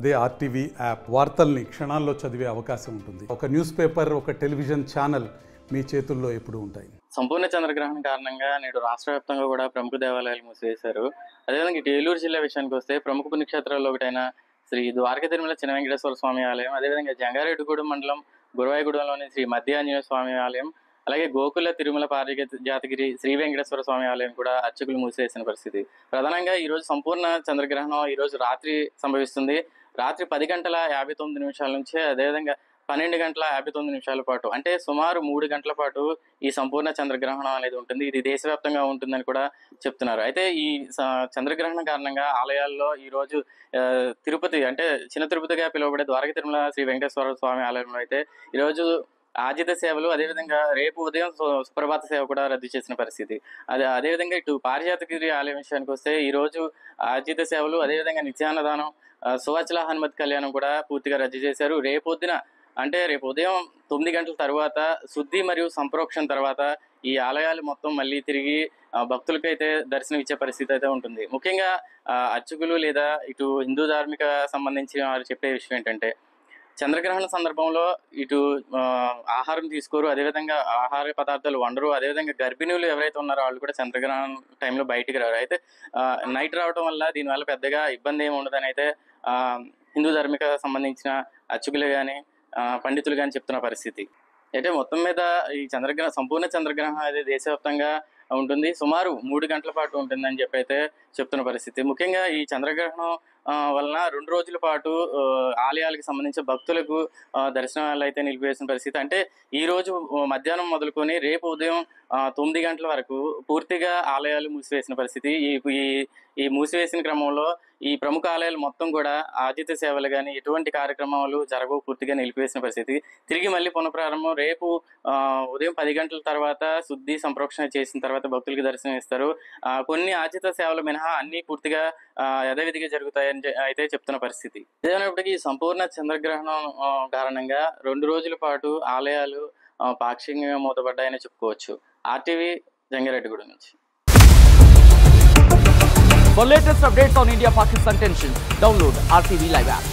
అదే RTV app వార్తల్ని క్షణాల్లో చదివే అవకాశం ఉంటుంది. ఒక న్యూస్ పేపర్, ఒక టెలివిజన్ ఛానల్ మీ చేతుల్లో ఎప్పుడూ ఉంటాయి. సంపూర్ణ చంద్రగ్రహణం కారణంగా నేడు రాష్ట్ర వ్యాప్తంగా కూడా ప్రముఖ దేవాలయాలు మూసివేశారు. అదేవిధంగా ఇటు ఏలూరు జిల్లా విషయానికి వస్తే ప్రముఖ పుణ్యక్షేత్రాల్లో ఒకటైన శ్రీ ద్వారక తిరుమల చిన్న వెంకటేశ్వర స్వామి ఆలయం, అదేవిధంగా జంగారెడ్డిగూడెం మండలం గురవాయిగూడెంలోని శ్రీ మధ్య ఆంజనేయ స్వామి ఆలయం, అలాగే గోకుల తిరుమల జాతగిరి శ్రీ వెంకటేశ్వర స్వామి ఆలయం కూడా అర్చకులు మూసివేసిన పరిస్థితి. ప్రధానంగా ఈరోజు సంపూర్ణ చంద్రగ్రహణం ఈరోజు రాత్రి సంభవిస్తుంది. రాత్రి 10 గంటల 59 నిమిషాల నుంచి అదేవిధంగా 12 గంటల 59 నిమిషాల పాటు, అంటే సుమారు 3 గంటల పాటు ఈ సంపూర్ణ చంద్రగ్రహణం అనేది ఉంటుంది. ఇది దేశవ్యాప్తంగా ఉంటుందని కూడా చెప్తున్నారు. అయితే ఈ చంద్రగ్రహణం కారణంగా ఆలయాల్లో ఈరోజు తిరుపతి, అంటే చిన్న తిరుపతిగా పిలువబడే ద్వారక తిరుమల శ్రీ వెంకటేశ్వర స్వామి ఆలయంలో అయితే ఈరోజు ఆజిత సేవలు, అదేవిధంగా రేపు ఉదయం సుప్రభాత సేవ కూడా రద్దు చేసిన పరిస్థితి. అదేవిధంగా ఇటు పారిజాతగిరి ఆలయం విషయానికి వస్తే ఈరోజు ఆజిత సేవలు, అదేవిధంగా నిత్యాన్నదానం, సువచల హనుమతి కళ్యాణం కూడా పూర్తిగా రద్దు చేశారు. రేపు ఉదయం 9 గంటల తర్వాత శుద్ధి మరియు సంప్రోక్షణ తర్వాత ఈ ఆలయాలు మొత్తం మళ్ళీ తిరిగి భక్తులకైతే దర్శనం ఇచ్చే పరిస్థితి అయితే ఉంటుంది. ముఖ్యంగా అర్చకులు లేదా ఇటు హిందూ ధార్మిక సంబంధించిన వారు చెప్పే విషయం ఏంటంటే, చంద్రగ్రహణ సందర్భంలో ఇటు ఆహారం తీసుకోరు, అదేవిధంగా ఆహార పదార్థాలు వండరు, అదేవిధంగా గర్భిణులు ఎవరైతే ఉన్నారో వాళ్ళు కూడా చంద్రగ్రహణం టైంలో బయటికి రారు. అయితే నైట్ రావడం వల్ల దీనివల్ల పెద్దగా ఇబ్బంది ఏమి ఉండదని అయితే హిందూ ధార్మిక సంబంధించిన అర్చకులు కానీ పండితులు కానీ చెప్తున్న పరిస్థితి. అయితే మొత్తం మీద ఈ సంపూర్ణ చంద్రగ్రహణం అనేది దేశవ్యాప్తంగా ఉంటుంది. సుమారు 3 గంటల పాటు ఉంటుందని చెప్పి అయితే చెప్తున్న పరిస్థితి. ముఖ్యంగా ఈ చంద్రగ్రహణం వలన 2 రోజుల పాటు ఆలయాలకు సంబంధించిన భక్తులకు దర్శనాలు అయితే నిలిపివేసిన పరిస్థితి. అంటే ఈ రోజు మధ్యాహ్నం మొదలుకొని రేపు ఉదయం 9 గంటల వరకు పూర్తిగా ఆలయాలు మూసివేసిన పరిస్థితి. ఈ మూసివేసిన క్రమంలో ఈ ప్రముఖ ఆలయాలు మొత్తం కూడా ఆతిథ్య సేవలు కానీ ఎటువంటి కార్యక్రమాలు జరగవు, పూర్తిగా నిలిపివేసిన పరిస్థితి. తిరిగి మళ్ళీ పునఃప్రారంభం రేపు ఉదయం 10 గంటల తర్వాత శుద్ధి సంప్రోక్షణ చేసిన తర్వాత భక్తులకి దర్శనం ఇస్తారు. కొన్ని ఆతిథ్య సేవలు మినహా అన్ని పూర్తిగా యథావిధిగా జరుగుతాయని అయితే చెప్తున్న పరిస్థితి. ఏదైనప్పటికీ సంపూర్ణ చంద్రగ్రహణం కారణంగా 2 రోజుల పాటు ఆలయాలు పాక్షికంగా మూతపడ్డాయని చెప్పుకోవచ్చు. ఆర్టీవీ జంగారెడ్డిగూడెం నుంచి. For latest updates on India-Pakistan tensions, download RTV Live app.